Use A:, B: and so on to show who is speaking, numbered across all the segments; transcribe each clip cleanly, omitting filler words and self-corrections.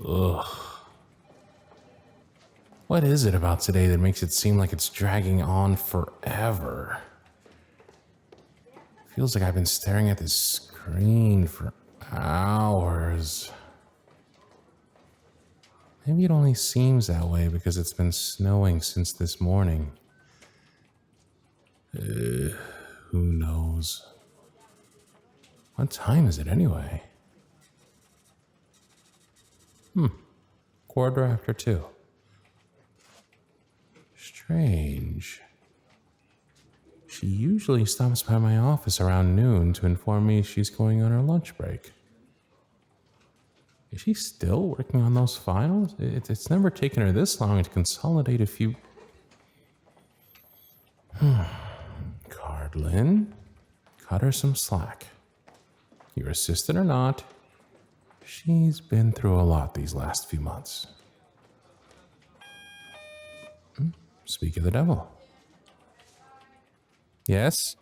A: Ugh. What is it about today that makes it seem like it's dragging on forever? Feels like I've been staring at this screen for hours. Maybe it only seems that way because it's been snowing since this morning. Who knows? What time is it anyway? 2:15. Strange. She usually stops by my office around noon to inform me she's going on her lunch break. Is she still working on those files? It's never taken her this long to consolidate a few... Cardlin, cut her some slack. Your assistant or not, she's been through a lot these last few months. Speak of the devil. Yes?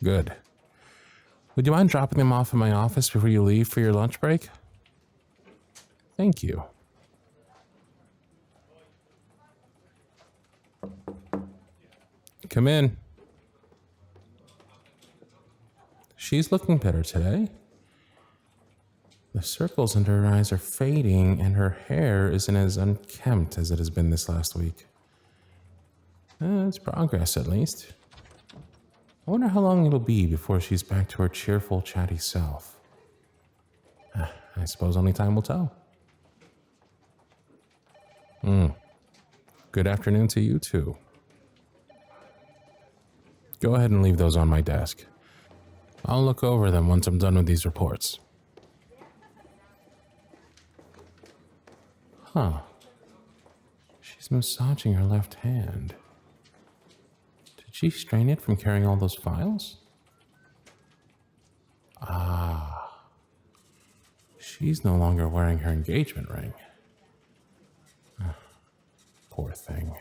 A: Good. Would you mind dropping them off in my office before you leave for your lunch break? Thank you. Come in. She's looking better today. The circles under her eyes are fading, and her hair isn't as unkempt as it has been this last week. It's progress, at least. I wonder how long it'll be before she's back to her cheerful, chatty self. I suppose only time will tell. Good afternoon to you, too. Go ahead and leave those on my desk. I'll look over them once I'm done with these reports. Huh. She's massaging her left hand. Did she strain it from carrying all those files? Ah. She's no longer wearing her engagement ring. Poor thing.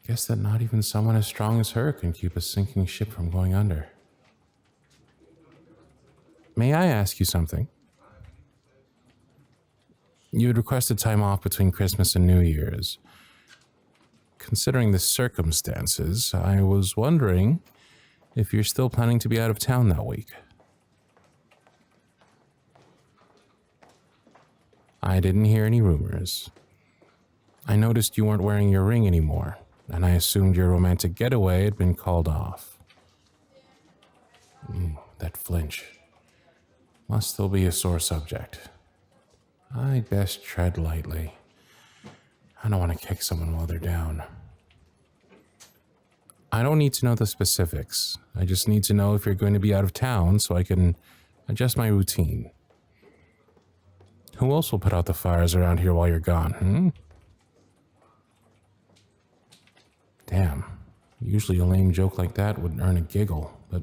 A: Guess that not even someone as strong as her can keep a sinking ship from going under. May I ask you something? You had requested time off between Christmas and New Year's. Considering the circumstances, I was wondering if you're still planning to be out of town that week. I didn't hear any rumors. I noticed you weren't wearing your ring anymore, and I assumed your romantic getaway had been called off. That flinch. Must still be a sore subject. I'd best tread lightly. I don't want to kick someone while they're down. I don't need to know the specifics. I just need to know if you're going to be out of town so I can adjust my routine. Who else will put out the fires around here while you're gone, Damn. Usually a lame joke like that would earn a giggle, but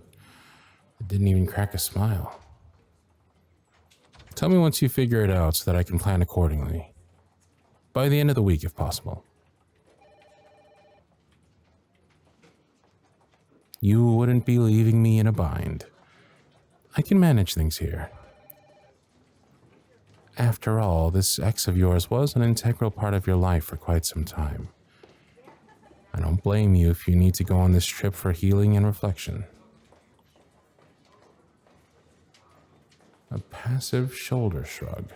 A: it didn't even crack a smile. Tell me once you figure it out so that I can plan accordingly. By the end of the week, if possible. You wouldn't be leaving me in a bind. I can manage things here. After all, this ex of yours was an integral part of your life for quite some time. I don't blame you if you need to go on this trip for healing and reflection. A passive shoulder shrug.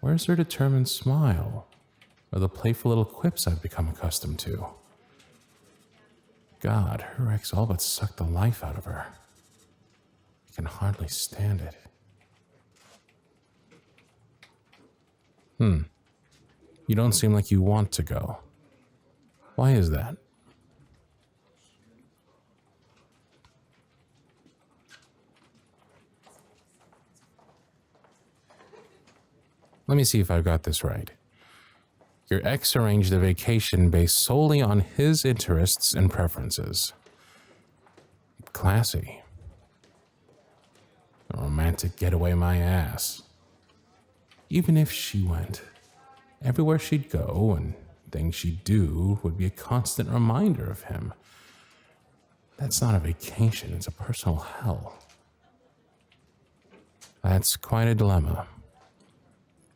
A: Where's her determined smile? Or the playful little quips I've become accustomed to? God, her ex all but sucked the life out of her. I can hardly stand it. You don't seem like you want to go. Why is that? Let me see if I've got this right. Your ex arranged a vacation based solely on his interests and preferences. Classy. A romantic getaway, my ass. Even if she went, everywhere she'd go and things she'd do would be a constant reminder of him. That's not a vacation, it's a personal hell. That's quite a dilemma.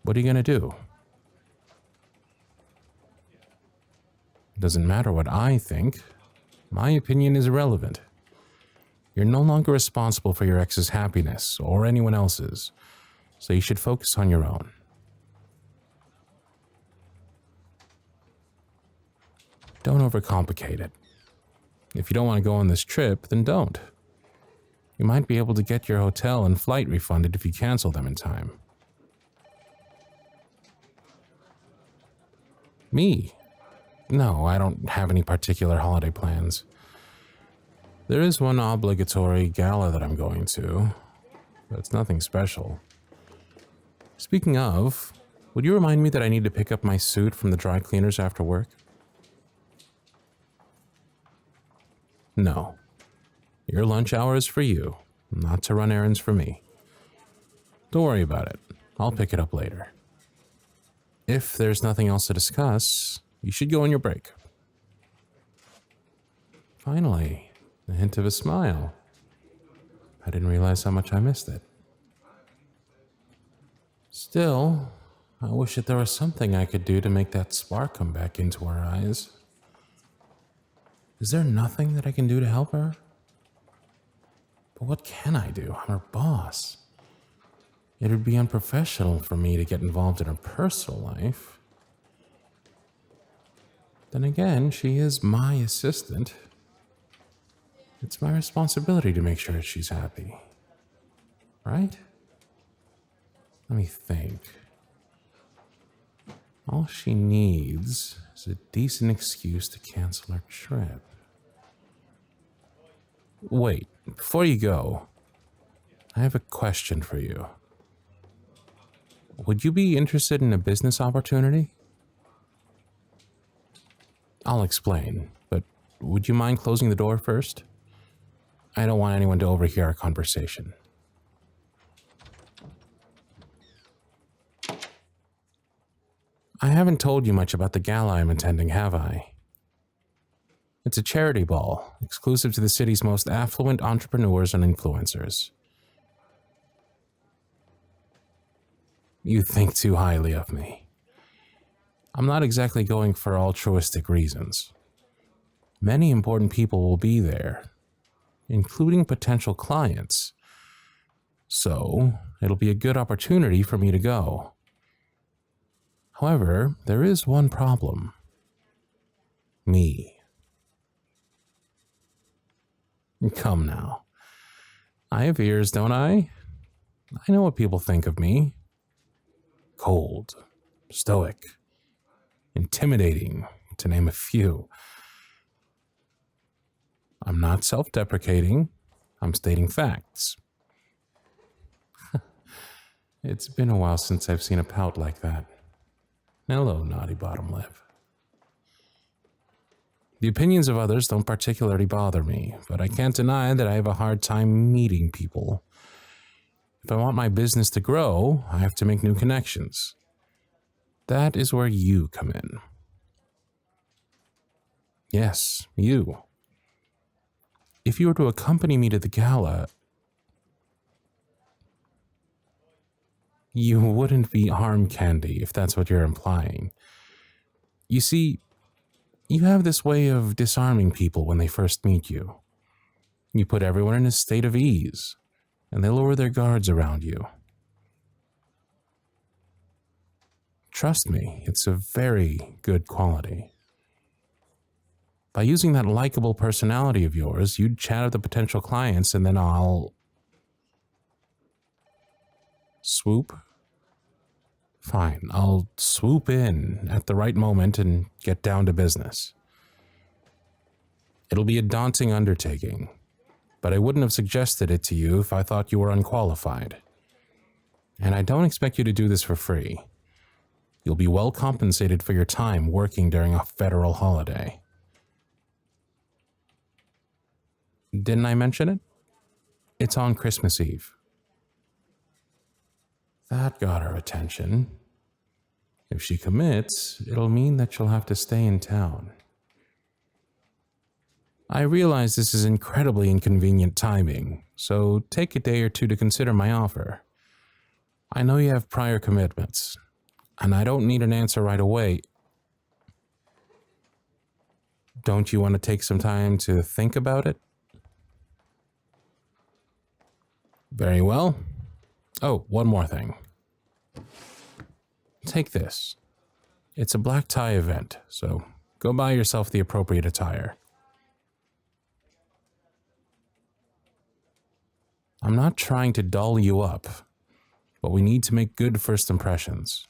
A: What are you going to do? It doesn't matter what I think. My opinion is irrelevant. You're no longer responsible for your ex's happiness or anyone else's, so you should focus on your own. Don't overcomplicate it. If you don't want to go on this trip, then don't. You might be able to get your hotel and flight refunded if you cancel them in time. Me? No, I don't have any particular holiday plans. There is one obligatory gala that I'm going to, but it's nothing special. Speaking of, would you remind me that I need to pick up my suit from the dry cleaners after work? No. Your lunch hour is for you, not to run errands for me. Don't worry about it. I'll pick it up later. If there's nothing else to discuss, you should go on your break. Finally, a hint of a smile. I didn't realize how much I missed it. Still, I wish that there was something I could do to make that spark come back into her eyes. Is there nothing that I can do to help her? But what can I do? I'm her boss. It would be unprofessional for me to get involved in her personal life. Then again, she is my assistant. It's my responsibility to make sure she's happy. Right? Let me think. All she needs is a decent excuse to cancel her trip. Wait, before you go, I have a question for you. Would you be interested in a business opportunity? I'll explain, but would you mind closing the door first? I don't want anyone to overhear our conversation. I haven't told you much about the gala I'm attending, have I? It's a charity ball, exclusive to the city's most affluent entrepreneurs and influencers. You think too highly of me. I'm not exactly going for altruistic reasons. Many important people will be there, including potential clients. So, it'll be a good opportunity for me to go. However, there is one problem. Me. Come now. I have ears, don't I? I know what people think of me. Cold, stoic, intimidating, to name a few. I'm not self-deprecating. I'm stating facts. It's been a while since I've seen a pout like that. Hello, naughty bottom lip. The opinions of others don't particularly bother me, but I can't deny that I have a hard time meeting people. If I want my business to grow, I have to make new connections. That is where you come in. Yes, you. If you were to accompany me to the gala, you wouldn't be arm candy, if that's what you're implying. You see, you have this way of disarming people when they first meet you. You put everyone in a state of ease, and they lower their guards around you. Trust me, it's a very good quality. By using that likable personality of yours, you'd chat with the potential clients, and then I'll... swoop? Fine, I'll swoop in at the right moment and get down to business. It'll be a daunting undertaking, but I wouldn't have suggested it to you if I thought you were unqualified. And I don't expect you to do this for free. You'll be well compensated for your time working during a federal holiday. Didn't I mention it? It's on Christmas Eve. That got her attention. If she commits, it'll mean that she'll have to stay in town. I realize this is incredibly inconvenient timing, so take a day or two to consider my offer. I know you have prior commitments, and I don't need an answer right away. Don't you want to take some time to think about it? Very well. Oh, one more thing. Take this. It's a black tie event, so go buy yourself the appropriate attire. I'm not trying to doll you up, but we need to make good first impressions.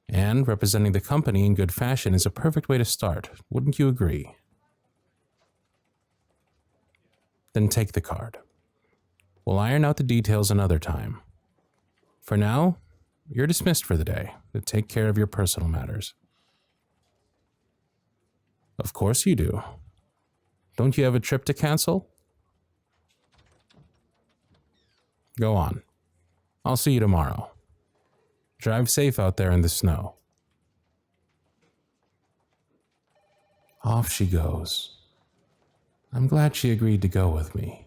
A: And representing the company in good fashion is a perfect way to start, wouldn't you agree? Then take the card. We'll iron out the details another time. For now, you're dismissed for the day to take care of your personal matters. Of course you do. Don't you have a trip to cancel? Go on. I'll see you tomorrow. Drive safe out there in the snow. Off she goes. I'm glad she agreed to go with me.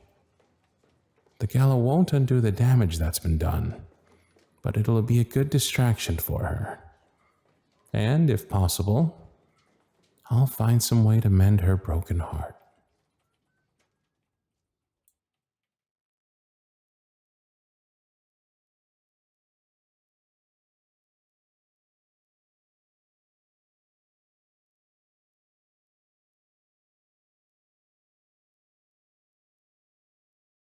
A: The Gala won't undo the damage that's been done, but it'll be a good distraction for her. And if possible, I'll find some way to mend her broken heart.